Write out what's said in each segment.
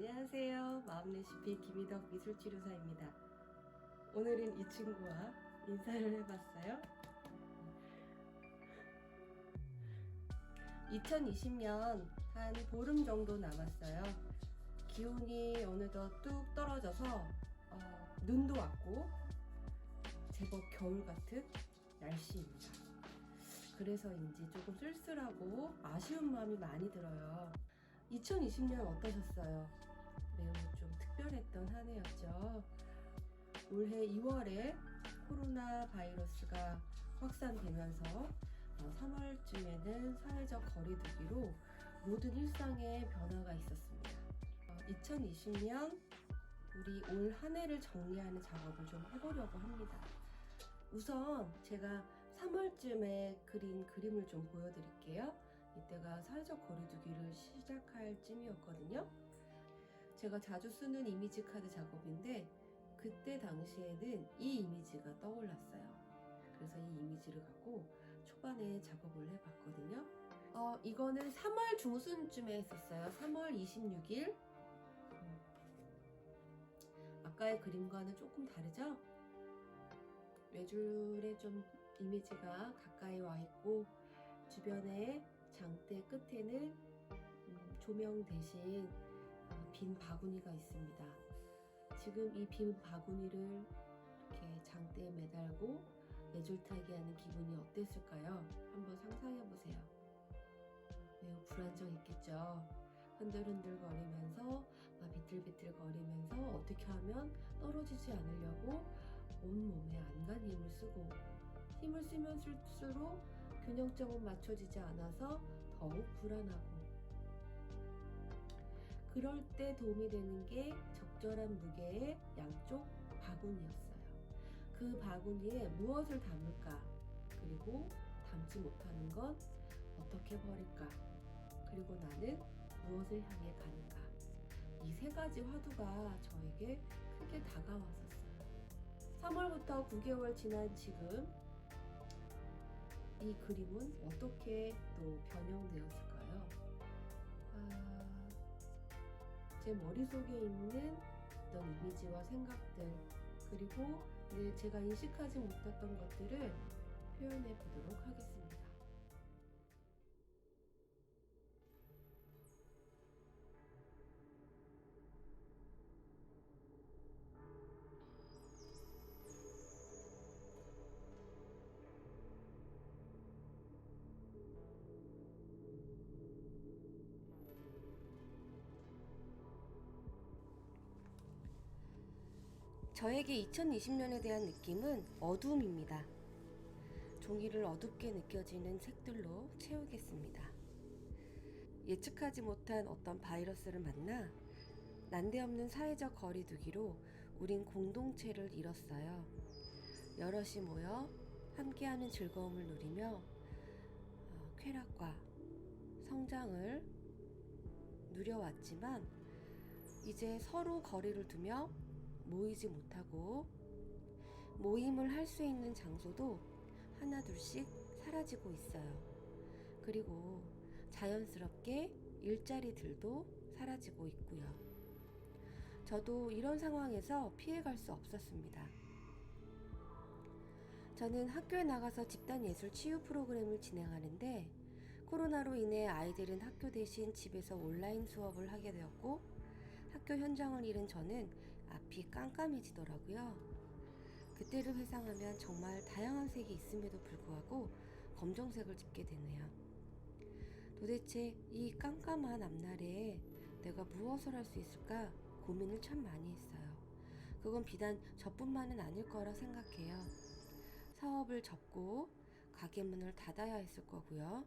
안녕하세요. 마음레시피 김희덕 미술치료사입니다. 오늘은 이 친구와 인사를 해봤어요. 2020년 한 보름 정도 남았어요. 기온이 어느덧 뚝 떨어져서 눈도 왔고 제법 겨울 같은 날씨입니다. 그래서인지 조금 쓸쓸하고 아쉬운 마음이 많이 들어요. 2020년 어떠셨어요? 매우 좀 특별했던 한 해였죠. 올해 2월에 코로나 바이러스가 확산되면서 3월쯤에는 사회적 거리두기로 모든 일상에 변화가 있었습니다. 2020년 우리 올 한 해를 정리하는 작업을 좀 해보려고 합니다. 우선 제가 3월쯤에 그린 그림을 좀 보여드릴게요. 이때가 사회적 거리두기를 시작할 쯤이었거든요. 제가 자주 쓰는 이미지 카드 작업인데 그때 당시에는 이 이미지가 떠올랐어요. 그래서 이 이미지를 갖고 초반에 작업을 해봤거든요. 이거는 3월 중순쯤에 했었어요. 3월 26일. 아까의 그림과는 조금 다르죠? 외줄에 좀 이미지가 가까이 와 있고 주변에 장대 끝에는 조명 대신 빈 바구니가 있습니다. 지금 이 빈 바구니를 이렇게 장대에 매달고 외줄타기 하는 기분이 어땠을까요? 한번 상상해 보세요. 매우 불안정했겠죠. 흔들흔들 거리면서 비틀비틀 거리면서 어떻게 하면 떨어지지 않으려고 온몸에 안간 힘을 쓰고 힘을 쓰면 쓸수록 균형점은 맞춰지지 않아서 더욱 불안하고 그럴 때 도움이 되는 게 적절한 무게의 양쪽 바구니였어요. 그 바구니에 무엇을 담을까? 그리고 담지 못하는 건 어떻게 버릴까? 그리고 나는 무엇을 향해 가는가? 이 세 가지 화두가 저에게 크게 다가왔었어요. 3월부터 9개월 지난 지금 이 그림은 어떻게 또 변형되었을까요? 제 머릿속에 있는 어떤 이미지와 생각들 그리고 제가 인식하지 못했던 것들을 표현해 보도록 하겠습니다. 저에게 2020년에 대한 느낌은 어두움입니다. 종이를 어둡게 느껴지는 색들로 채우겠습니다. 예측하지 못한 어떤 바이러스를 만나 난데없는 사회적 거리두기로 우린 공동체를 잃었어요. 여럿이 모여 함께하는 즐거움을 누리며 쾌락과 성장을 누려왔지만 이제 서로 거리를 두며 모이지 못하고 모임을 할 수 있는 장소도 하나둘씩 사라지고 있어요. 그리고 자연스럽게 일자리들도 사라지고 있고요. 저도 이런 상황에서 피해갈 수 없었습니다. 저는 학교에 나가서 집단 예술 치유 프로그램을 진행하는데 코로나로 인해 아이들은 학교 대신 집에서 온라인 수업을 하게 되었고 학교 현장을 잃은 저는 앞이 깜깜해지더라고요. 그때를 회상하면 정말 다양한 색이 있음에도 불구하고 검정색을 짚게 되네요. 도대체 이 깜깜한 앞날에 내가 무엇을 할 수 있을까 고민을 참 많이 했어요. 그건 비단 저뿐만은 아닐 거라 생각해요. 사업을 접고 가게 문을 닫아야 했을 거고요.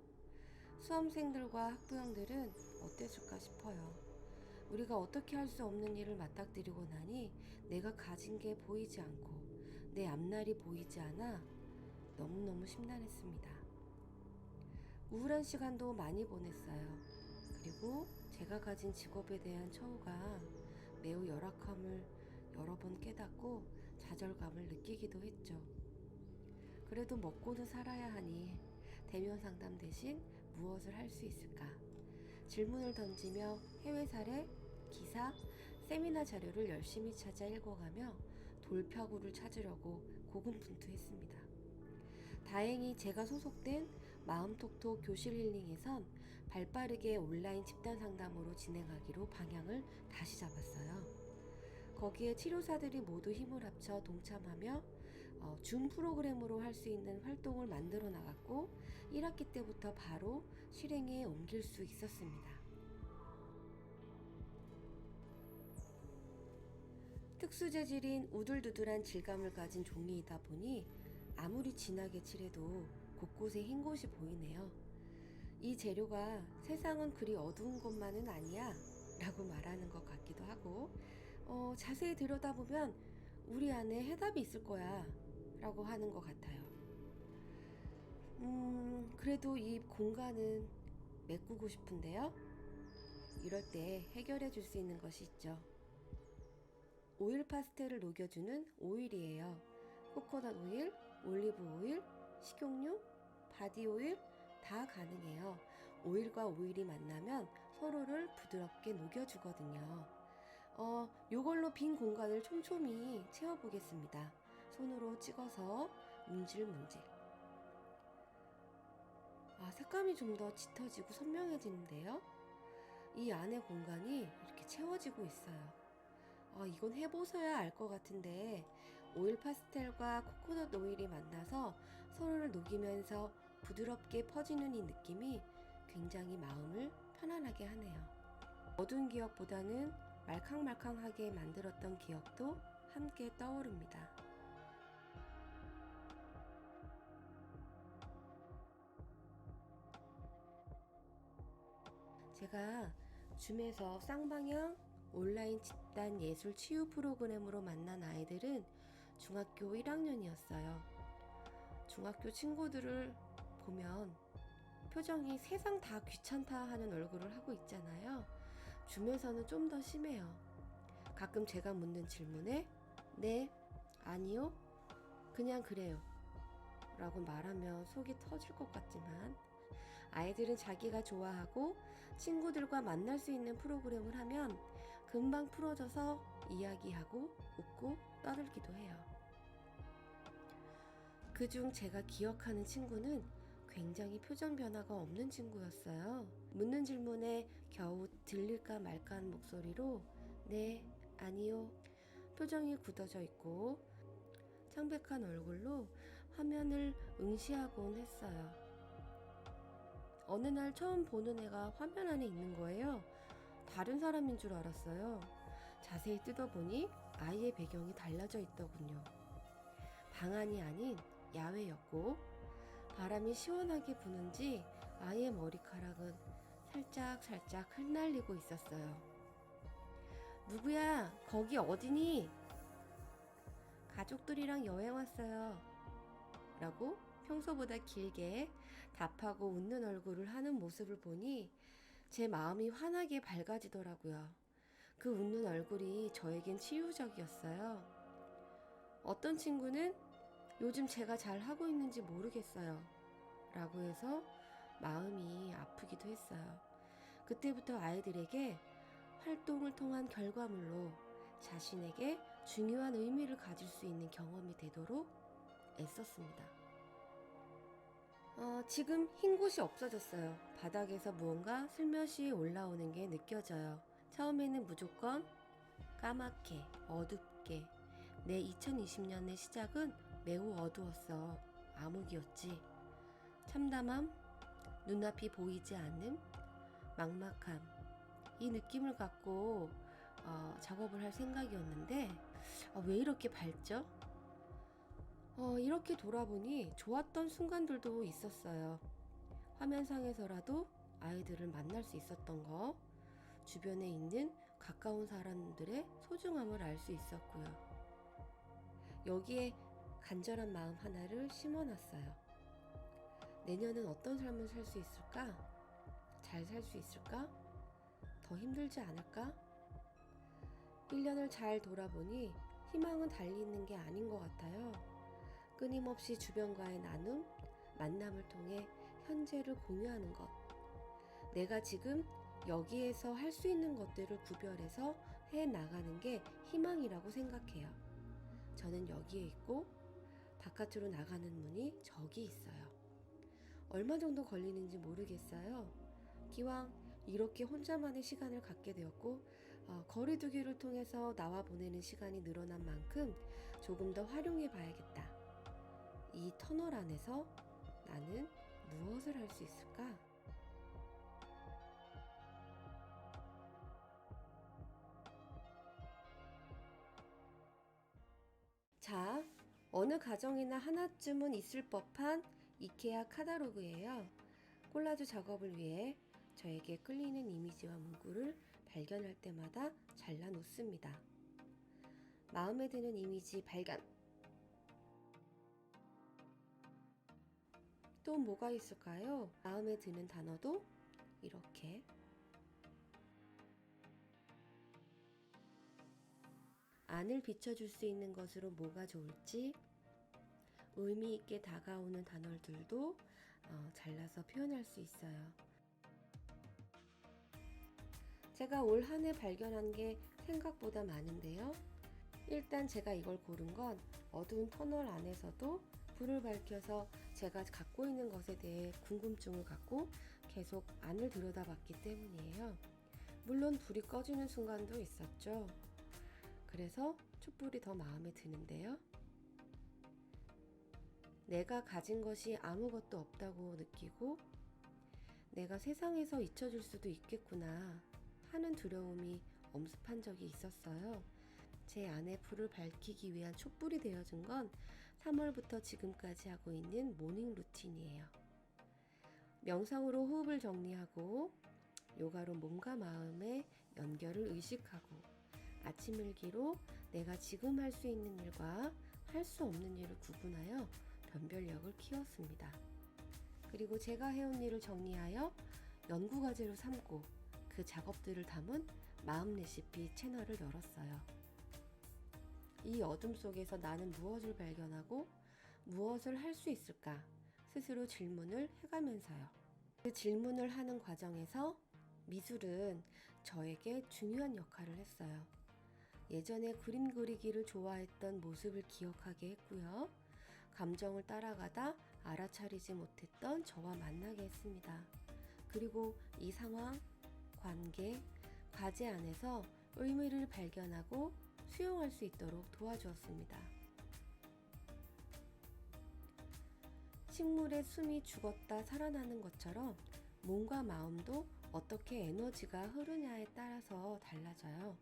수험생들과 학부형들은 어땠을까 싶어요. 우리가 어떻게 할 수 없는 일을 맞닥뜨리고 나니 내가 가진 게 보이지 않고 내 앞날이 보이지 않아 너무너무 심란했습니다. 우울한 시간도 많이 보냈어요. 그리고 제가 가진 직업에 대한 처우가 매우 열악함을 여러 번 깨닫고 좌절감을 느끼기도 했죠. 그래도 먹고는 살아야 하니 대면 상담 대신 무엇을 할 수 있을까? 질문을 던지며 해외 사례, 기사, 세미나 자료를 열심히 찾아 읽어가며 돌파구를 찾으려고 고군분투했습니다. 다행히 제가 소속된 마음톡톡 교실 힐링에선 발빠르게 온라인 집단 상담으로 진행하기로 방향을 다시 잡았어요. 거기에 치료사들이 모두 힘을 합쳐 동참하며 줌 프로그램으로 할 수 있는 활동을 만들어 나갔고 1학기 때부터 바로 실행에 옮길 수 있었습니다. 특수 재질인 우둘두둘한 질감을 가진 종이이다 보니 아무리 진하게 칠해도 곳곳에 흰 곳이 보이네요. 이 재료가 세상은 그리 어두운 것만은 아니야 라고 말하는 것 같기도 하고 자세히 들여다보면 우리 안에 해답이 있을 거야 라고 하는 것 같아요. 그래도 이 공간은 메꾸고 싶은데요. 이럴 때 해결해 줄 수 있는 것이 있죠. 오일 파스텔을 녹여주는 오일이에요. 코코넛 오일, 올리브 오일, 식용유, 바디 오일 다 가능해요. 오일과 오일이 만나면 서로를 부드럽게 녹여주거든요. 요걸로 빈 공간을 촘촘히 채워보겠습니다. 손으로 찍어서 문질문질. 색감이 좀 더 짙어지고 선명해지는데요. 이 안의 공간이 이렇게 채워지고 있어요. 이건 해보셔야 알 것 같은데 오일 파스텔과 코코넛 오일이 만나서 서로를 녹이면서 부드럽게 퍼지는 이 느낌이 굉장히 마음을 편안하게 하네요. 어두운 기억보다는 말캉말캉하게 만들었던 기억도 함께 떠오릅니다. 제가 줌에서 쌍방향 온라인 집단 예술 치유 프로그램으로 만난 아이들은 중학교 1학년이었어요. 중학교 친구들을 보면 표정이 세상 다 귀찮다 하는 얼굴을 하고 있잖아요. 줌에서는 좀 더 심해요. 가끔 제가 묻는 질문에 네, 아니요, 그냥 그래요 라고 말하면 속이 터질 것 같지만 아이들은 자기가 좋아하고 친구들과 만날 수 있는 프로그램을 하면 금방 풀어져서 이야기하고 웃고 떠들기도 해요. 그중 제가 기억하는 친구는 굉장히 표정 변화가 없는 친구였어요. 묻는 질문에 겨우 들릴까 말까 하는 목소리로 네, 아니요, 표정이 굳어져 있고 창백한 얼굴로 화면을 응시하곤 했어요. 어느 날 처음 보는 애가 화면 안에 있는 거예요. 다른 사람인 줄 알았어요. 자세히 뜯어보니 아이의 배경이 달라져 있더군요. 방 안이 아닌 야외였고 바람이 시원하게 부는지 아이의 머리카락은 살짝 흩날리고 있었어요. 누구야? 거기 어디니? 가족들이랑 여행 왔어요. 라고 평소보다 길게 답하고 웃는 얼굴을 하는 모습을 보니 제 마음이 환하게 밝아지더라고요. 그 웃는 얼굴이 저에겐 치유적이었어요. 어떤 친구는 요즘 제가 잘 하고 있는지 모르겠어요 라고 해서 마음이 아프기도 했어요. 그때부터 아이들에게 활동을 통한 결과물로 자신에게 중요한 의미를 가질 수 있는 경험이 되도록 애썼습니다. 지금 흰 곳이 없어졌어요. 바닥에서 무언가 슬며시 올라오는 게 느껴져요. 처음에는 무조건 까맣게 어둡게 내 2020년의 시작은 매우 어두웠어. 암흑이었지. 참담함, 눈앞이 보이지 않음, 막막함, 이 느낌을 갖고 작업을 할 생각이었는데 왜 이렇게 밝죠? 이렇게 돌아보니 좋았던 순간들도 있었어요. 화면상에서라도 아이들을 만날 수 있었던 거, 주변에 있는 가까운 사람들의 소중함을 알 수 있었고요. 여기에 간절한 마음 하나를 심어놨어요. 내년은 어떤 삶을 살 수 있을까? 잘 살 수 있을까? 더 힘들지 않을까? 1년을 잘 돌아보니 희망은 달리 있는 게 아닌 것 같아요. 끊임없이 주변과의 나눔, 만남을 통해 현재를 공유하는 것. 내가 지금 여기에서 할 수 있는 것들을 구별해서 해 나가는 게 희망이라고 생각해요. 저는 여기에 있고 바깥으로 나가는 문이 저기 있어요. 얼마 정도 걸리는지 모르겠어요. 기왕 이렇게 혼자만의 시간을 갖게 되었고 거리두기를 통해서 나와 보내는 시간이 늘어난 만큼 조금 더 활용해 봐야겠다. 이 터널 안에서 나는 무엇을 할 수 있을까? 자, 어느 가정이나 하나쯤은 있을 법한 이케아 카탈로그예요. 콜라주 작업을 위해 저에게 끌리는 이미지와 문구를 발견할 때마다 잘라 놓습니다. 마음에 드는 이미지 발견. 또 뭐가 있을까요? 마음에 드는 단어도 이렇게 안을 비춰줄 수 있는 것으로 뭐가 좋을지 의미 있게 다가오는 단어들도 잘라서 표현할 수 있어요. 제가 올 한 해 발견한 게 생각보다 많은데요. 일단 제가 이걸 고른 건 어두운 터널 안에서도 불을 밝혀서 제가 갖고 있는 것에 대해 궁금증을 갖고 계속 안을 들여다봤기 때문이에요. 물론 불이 꺼지는 순간도 있었죠. 그래서 촛불이 더 마음에 드는데요. 내가 가진 것이 아무것도 없다고 느끼고 내가 세상에서 잊혀질 수도 있겠구나 하는 두려움이 엄습한 적이 있었어요. 제 안에 불을 밝히기 위한 촛불이 되어준 건 3월부터 지금까지 하고 있는 모닝 루틴이에요. 명상으로 호흡을 정리하고 요가로 몸과 마음의 연결을 의식하고 아침 일기로 내가 지금 할 수 있는 일과 할 수 없는 일을 구분하여 변별력을 키웠습니다. 그리고 제가 해온 일을 정리하여 연구과제로 삼고 그 작업들을 담은 마음 레시피 채널을 열었어요. 이 어둠 속에서 나는 무엇을 발견하고 무엇을 할 수 있을까 스스로 질문을 해가면서요. 그 질문을 하는 과정에서 미술은 저에게 중요한 역할을 했어요. 예전에 그림 그리기를 좋아했던 모습을 기억하게 했고요. 감정을 따라가다 알아차리지 못했던 저와 만나게 했습니다. 그리고 이 상황, 관계, 과제 안에서 의미를 발견하고 수용할 수 있도록 도와주었습니다. 식물의 숨이 죽었다 살아나는 것처럼 몸과 마음도 어떻게 에너지가 흐르냐에 따라서 달라져요.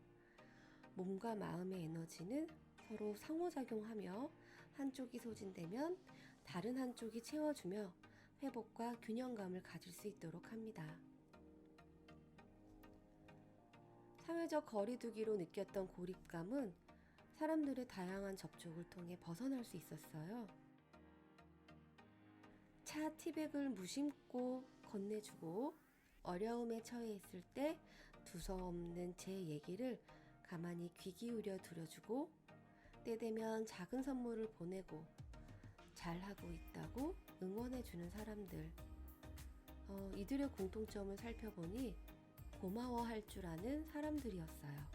몸과 마음의 에너지는 서로 상호작용하며 한쪽이 소진되면 다른 한쪽이 채워주며 회복과 균형감을 가질 수 있도록 합니다. 사회적 거리두기로 느꼈던 고립감은 사람들의 다양한 접촉을 통해 벗어날 수 있었어요. 차 티백을 무심코 건네주고 어려움에 처해 있을 때 두서없는 제 얘기를 가만히 귀 기울여 들어주고 때 되면 작은 선물을 보내고 잘하고 있다고 응원해주는 사람들. 이들의 공통점을 살펴보니 고마워할 줄 아는 사람들이었어요.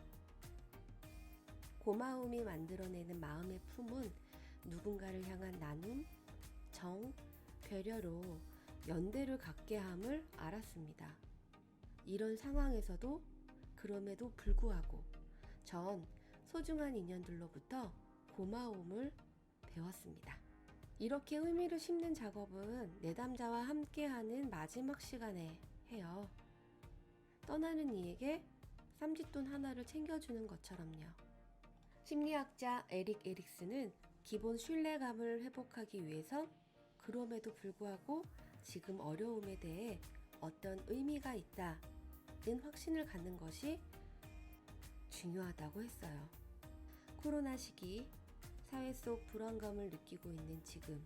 고마움이 만들어내는 마음의 품은 누군가를 향한 나눔, 정, 배려로 연대를 갖게 함을 알았습니다. 이런 상황에서도 그럼에도 불구하고 전 소중한 인연들로부터 고마움을 배웠습니다. 이렇게 의미를 심는 작업은 내담자와 함께하는 마지막 시간에 해요. 떠나는 이에게 쌈짓돈 하나를 챙겨주는 것처럼요. 심리학자 에릭 에릭슨은 기본 신뢰감을 회복하기 위해선 그럼에도 불구하고 지금 어려움에 대해 어떤 의미가 있다는 확신을 갖는 것이 중요하다고 했어요. 코로나 시기 사회 속 불안감을 느끼고 있는 지금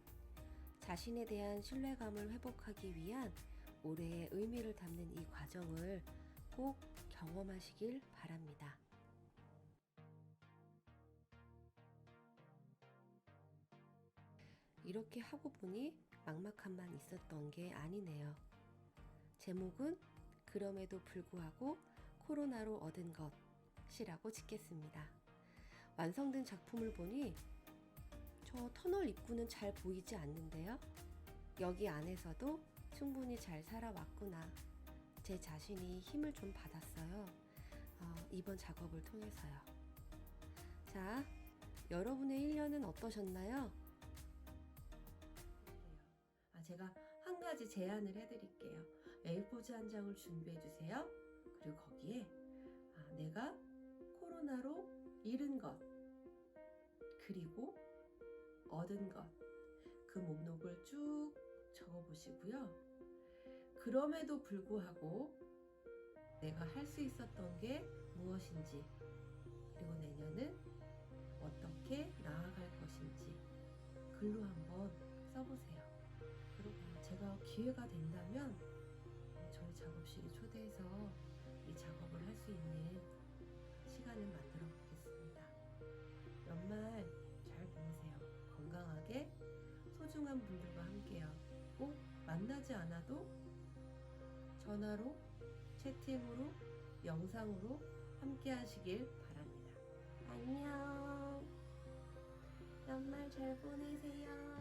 자신에 대한 신뢰감을 회복하기 위한 올해의 의미를 담는 이 과정을 꼭 경험하시길 바랍니다. 이렇게 하고 보니 막막함만 있었던 게 아니네요. 제목은 그럼에도 불구하고 코로나로 얻은 것이라고 짓겠습니다. 완성된 작품을 보니 저 터널 입구는 잘 보이지 않는데요. 여기 안에서도 충분히 잘 살아왔구나. 제 자신이 힘을 좀 받았어요. 이번 작업을 통해서요. 자, 여러분의 1년은 어떠셨나요? 제가 한 가지 제안을 해드릴게요. A4지 한 장을 준비해 주세요. 그리고 거기에 내가 코로나로 잃은 것, 그리고 얻은 것, 그 목록을 쭉 적어보시고요. 그럼에도 불구하고 내가 할 수 있었던 게 무엇인지, 그리고 내년은 어떻게 나아갈 것인지 글로 한번 써보세요. 그리고 제가 기회가 된다면 저희 작업실에 초대해서 이 작업을 할 수 있는 시간을 만들어 보겠습니다. 연말 잘 보내세요. 건강하게 소중한 분들과 함께요. 꼭 만나지 않아도 전화로, 채팅으로, 영상으로 함께 하시길 바랍니다. 안녕. 연말 잘 보내세요.